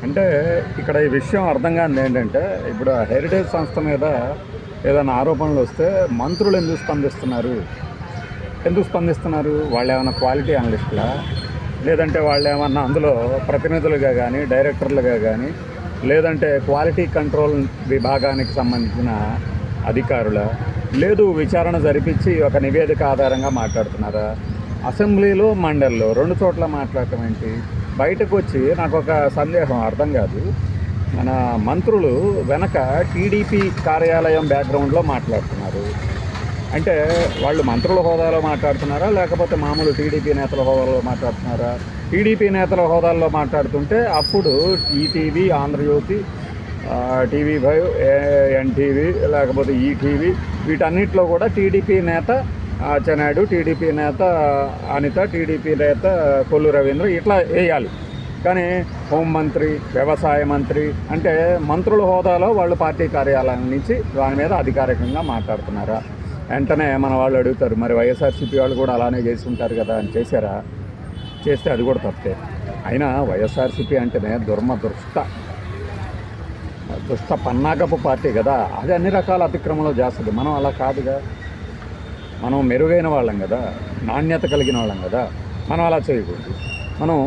అంటే ఇక్కడ ఈ విషయం అర్థం కానిది ఏంటంటే, ఇప్పుడు ఆ హెరిటేజ్ సంస్థ మీద ఏదైనా ఆరోపణలు వస్తే మంత్రులు ఎందుకు స్పందిస్తున్నారు? వాళ్ళు ఏమైనా క్వాలిటీ అనలిస్టులా? లేదంటే వాళ్ళు ఏమన్నా అందులో ప్రతినిధులుగా కానీ, డైరెక్టర్లుగా కానీ, లేదంటే క్వాలిటీ కంట్రోల్ విభాగానికి సంబంధించిన అధికారుల, లేదు విచారణ జరిపించి ఒక నివేదిక ఆధారంగా మాట్లాడుతున్నారా? అసెంబ్లీలో, మండలిలో 2 చోట్ల మాట్లాడటం ఏంటి? బయటకు వచ్చి నాకు ఒక సందేహం అర్థం కాదు. మన మంత్రులు వెనక టీడీపీ కార్యాలయం బ్యాక్గ్రౌండ్లో మాట్లాడుతున్నారు. అంటే వాళ్ళు మంత్రుల హోదాలో మాట్లాడుతున్నారా, లేకపోతే మామూలు టీడీపీ నేతల హోదాలో మాట్లాడుతున్నారా? టీడీపీ నేతల హోదాల్లో మాట్లాడుతుంటే అప్పుడు ఈటీవీ, ఆంధ్రజ్యోతి, TV5, ఎన్టీవీ, లేకపోతే ఈటీవీ, వీటన్నిటిలో కూడా టీడీపీ నేత చెనాడు, టీడీపీ నేత అనిత, టీడీపీ నేత కొల్లు రవీంద్ర ఇట్లా వేయాలి. కానీ హోంమంత్రి, వ్యవసాయ మంత్రి అంటే మంత్రుల హోదాలో వాళ్ళు పార్టీ కార్యాలయం నుంచి దాని మీద అధికారికంగా మాట్లాడుతున్నారా? వెంటనే మన వాళ్ళు అడుగుతారు, మరి వైఎస్ఆర్సీపీ వాళ్ళు కూడా అలానే చేసి ఉంటారు కదా అని. చేశారా? చేస్తే అది కూడా తప్పే. అయినా వైఎస్ఆర్సీపీ అంటేనే దుష్ట పన్నాగపు పార్టీ కదా, అది అన్ని రకాల అతిక్రమంలో చేస్తుంది. మనం అలా కాదుగా, మనం మెరుగైన వాళ్ళం కదా, నాణ్యత కలిగిన వాళ్ళం కదా, మనం అలా చేయకూడదు. మనం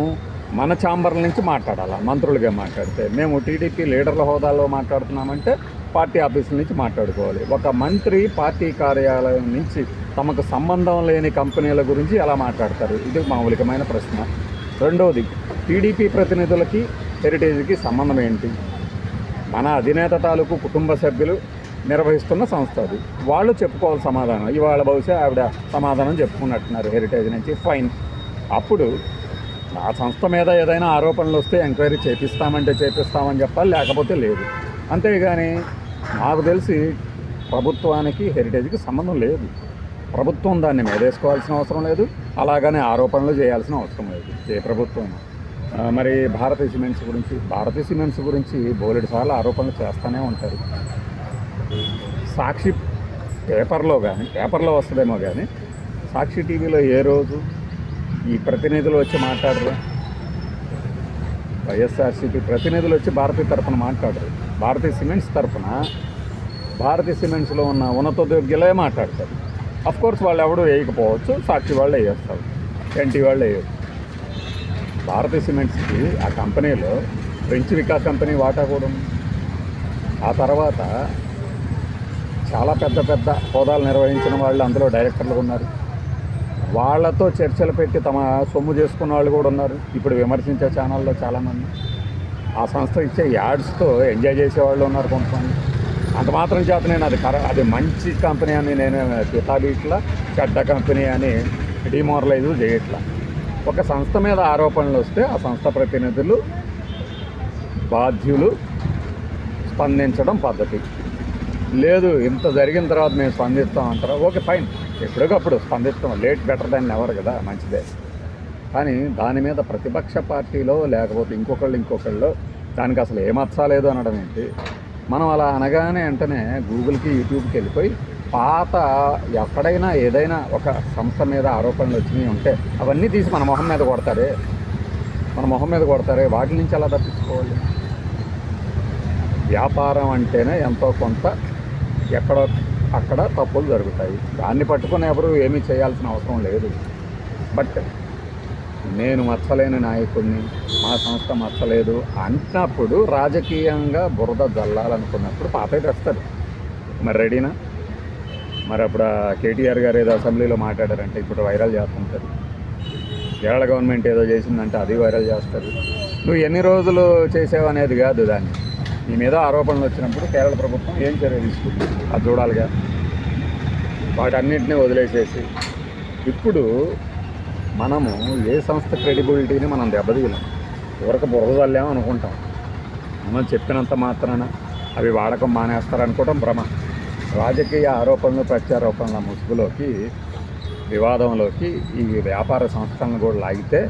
మన ఛాంబర్ల నుంచి మాట్లాడాలి. మంత్రులుగా మాట్లాడితే మేము టీడీపీ లీడర్ల హోదాలో మాట్లాడుతున్నామంటే పార్టీ ఆఫీసుల నుంచి మాట్లాడుకోవాలి. ఒక మంత్రి పార్టీ కార్యాలయం నుంచి తమకు సంబంధం లేని కంపెనీల గురించి ఎలా మాట్లాడతారు? ఇది మౌలికమైన ప్రశ్న. రెండవది, టీడీపీ ప్రతినిధులకి హెరిటేజ్కి సంబంధం ఏంటి? మన అధినేత తాలూకు కుటుంబ సభ్యులు నిర్వహిస్తున్న సంస్థ అది. వాళ్ళు చెప్పుకోవాలి సమాధానం. ఇవాళ బహుశా ఆవిడ సమాధానం చెప్పుకున్నట్టున్నారు హెరిటేజ్ నుంచి. ఫైన్. అప్పుడు ఆ సంస్థ మీద ఏదైనా ఆరోపణలు వస్తే ఎంక్వైరీ చేపిస్తామని చెప్పాలి, లేకపోతే లేదు. అంతేగాని నాకు తెలిసి ప్రభుత్వానికి హెరిటేజ్కి సంబంధం లేదు. ప్రభుత్వం దాన్ని మేదేసుకోవాల్సిన అవసరం లేదు, అలాగనే ఆరోపణలు చేయాల్సిన అవసరం లేదు ఏ ప్రభుత్వం. మరి భారతీయ సిమెంట్స్ గురించి బోలెడు సార్లు ఆరోపణలు చేస్తూనే ఉంటారు. సాక్షి పేపర్లో వస్తుందేమో కానీ సాక్షి టీవీలో ఏ రోజు ఈ ప్రతినిధులు వచ్చి మాట్లాడరు. వైఎస్ఆర్సీపీ ప్రతినిధులు వచ్చి భారతీయ తరఫున మాట్లాడరు. భారతీయ సిమెంట్స్లో ఉన్న ఉన్నతోద్యోగులే మాట్లాడతారు. అఫ్కోర్స్ వాళ్ళు ఎవరు వేయకపోవచ్చు, సాక్షి వాళ్ళు వేయేస్తారు, ఎన్టీ వాళ్ళు వేయచ్చు. భారతీయ సిమెంట్స్కి ఆ కంపెనీలో ఫ్రెంచ్ వికాస్ కంపెనీ వాటా కూడా ఉంది. ఆ తర్వాత చాలా పెద్ద హోదాలు నిర్వహించిన వాళ్ళు అందులో డైరెక్టర్లు ఉన్నారు. వాళ్ళతో చర్చలు పెట్టి తమ సొమ్ము చేసుకున్న వాళ్ళు కూడా ఉన్నారు. ఇప్పుడు విమర్శించే ఛానల్లో చాలామంది ఆ సంస్థ ఇచ్చే యాడ్స్తో ఎంజాయ్ చేసేవాళ్ళు ఉన్నారు కొంతమంది. అంత మాత్రం చేత నేను అది మంచి కంపెనీ అని నేను కితాబీట్లా, చెడ్డ కంపెనీ అని డిమోరలైజ్ చేయట్లా. ఒక సంస్థ మీద ఆరోపణలు వస్తే ఆ సంస్థ ప్రతినిధులు బాధ్యులు స్పందించడం పద్ధతి. లేదు ఇంత జరిగిన తర్వాత మేము స్పందిస్తాం అంటారా? ఓకే, ఫైన్, ఎప్పటికప్పుడు స్పందిస్తాం. లేట్ బెటర్ దాన్ ఎవరు కదా, మంచిదే. కానీ దాని మీద ప్రతిపక్ష పార్టీలో లేకపోతే ఇంకొకళ్ళు దానికి అసలు ఏమర్చాలేదు అనడం ఏంటి? మనం అలా అనగానే వెంటనే గూగుల్కి, యూట్యూబ్కి వెళ్ళిపోయి పాత ఎక్కడైనా ఏదైనా ఒక సంస్థ మీద ఆరోపణలు వచ్చినాయి ఉంటే అవన్నీ తీసి మన మొహం మీద కొడతారే. వాటి నుంచి అలా తప్పించుకోవాలి. వ్యాపారం అంటేనే ఎంతో కొంత ఎక్కడో అక్కడ తప్పులు జరుగుతాయి. దాన్ని పట్టుకుని ఎవరు ఏమీ చేయాల్సిన అవసరం లేదు. బట్ నేను మచ్చలేని నాయకుడిని, మా సంస్థ మచ్చలేదు అంటున్నప్పుడు, రాజకీయంగా బురద జల్లాలనుకున్నప్పుడు పాతవి తెస్తారు. మరి రెడీనా? మరి అప్పుడు కేటీఆర్ గారు ఏదో అసెంబ్లీలో మాట్లాడారంటే ఇప్పుడు వైరల్ చేస్తుంటారు. కేరళ గవర్నమెంట్ ఏదో చేసిందంటే అది వైరల్ చేస్తారు. నువ్వు ఎన్ని రోజులు చేసావు అనేది కాదు, దాన్ని నీ మీద ఆరోపణలు వచ్చినప్పుడు కేరళ ప్రభుత్వం ఏం చర్య తీసుకుంది అది చూడాలిగా. వాటన్నింటినీ వదిలేసేసి ఇప్పుడు మనము ఏ సంస్థ క్రెడిబిలిటీని మనం దెబ్బతీయలేం. ఎవరికి బురదల్లేమో అనుకుంటాం. మనం చెప్పినంత మాత్రాన అవి వాడకం మానేస్తారనుకోవడం భ్రమ. రాజకీయ ఆరోపణలు, ప్రత్యారోపణల ముసుగులోకి, వివాదంలోకి ఈ వ్యాపార సంస్థలను కూడా లాగితే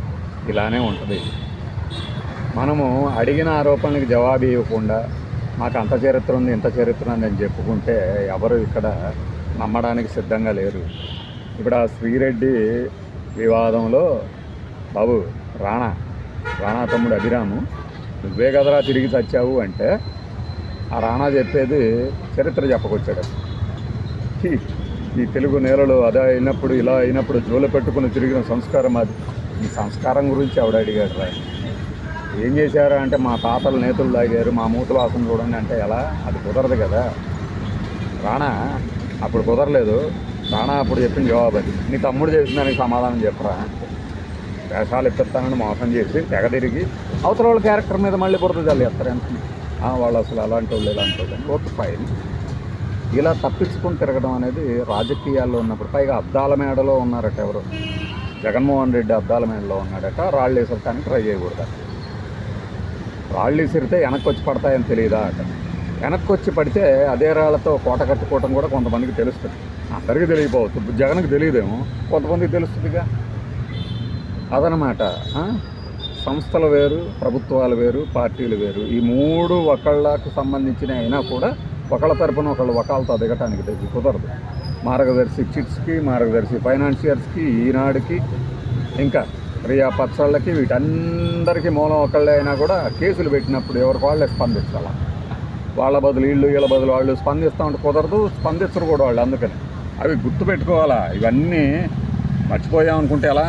ఇలానే ఉంటుంది. మనము అడిగిన ఆరోపణలకు జవాబు ఇవ్వకుండా మాకు అంత చరిత్ర ఉంది, ఇంత చరిత్ర ఉంది అని చెప్పుకుంటే ఎవరు ఇక్కడ నమ్మడానికి సిద్ధంగా లేరు. ఇప్పుడు ఆ శ్రీరెడ్డి వివాదంలో బాబు రాణా తమ్ముడు అభిరాము నువ్వే కదరా తిరిగి చచ్చావు అంటే ఆ రాణా చెప్పేది చరిత్ర చెప్పకొచ్చాడు. ఈ తెలుగు నేలలో అదే అయినప్పుడు ఇలా అయినప్పుడు జోలు పెట్టుకుని తిరిగిన సంస్కారం అది. ఈ సంస్కారం గురించి ఎవడు అడిగాడు రా? ఏం చేశారా అంటే మా తాతలు నేతలు తాగారు, మా మూతల వాసన చూడండి అంటే ఎలా? అది కుదరదు కదా. రాణా అప్పుడు కుదరలేదు. రాణా అప్పుడు చెప్పిన జవాబు అది. నీ తమ్ముడు చేసిన దానికి సమాధానం చెప్పరా? వేషాలు ఇప్పిస్తానని మోసం చేసి తెగ తిరిగి అవతల వాళ్ళ క్యారెక్టర్ మీద మళ్ళీ బురద జల్లేస్తారు. వాళ్ళు అసలు అలాంటి వాళ్ళు ఇలాంటి వాళ్ళు అని ఓకే ఫైన్. ఇలా తప్పించుకొని తిరగడం అనేది రాజకీయాల్లో ఉన్నప్పుడు, పైగా అద్దాల మేడలో ఉన్నారట ఎవరు, జగన్మోహన్ రెడ్డి అద్దాల మేడలో ఉన్నాడట. రాళ్ళు వేసరికి ట్రై చేయకూడదు. రాళ్ళు విసిరితే వెనక్కి వచ్చి పడతాయని తెలియదా అట. వెనక్కి వచ్చి పడితే అదే రాళ్లతో కోట కట్టుకోవటం కూడా కొంతమందికి తెలుస్తుంది. అందరికీ తెలియకపోవచ్చు, జగన్కి తెలియదేమో, కొంతమందికి తెలుస్తుందిగా. అదనమాట. సంస్థలు వేరు, ప్రభుత్వాలు వేరు, పార్టీలు వేరు. ఈ మూడు ఒకళ్ళకి సంబంధించిన అయినా కూడా ఒకళ్ళ తరపున ఒకళ్ళు వకాలతో దిగటానికి కుదరదు. మార్గదర్శి చిట్స్కి, మార్గదర్శి ఫైనాన్షియర్స్కి, ఈనాడుకి, ఇంకా ప్రియా పచ్చళ్ళకి, వీటందరికీ మూలం ఒకళ్ళే అయినా కూడా కేసులు పెట్టినప్పుడు ఎవరికి వాళ్ళే స్పందించాలి. వాళ్ళ బదులు వీళ్ళ బదులు వాళ్ళు స్పందిస్తూ ఉంటే కుదరదు, స్పందించరు కూడా వాళ్ళు. అందుకని అవి గుర్తుపెట్టుకోవాలా. ఇవన్నీ మర్చిపోయామనుకుంటే ఎలా?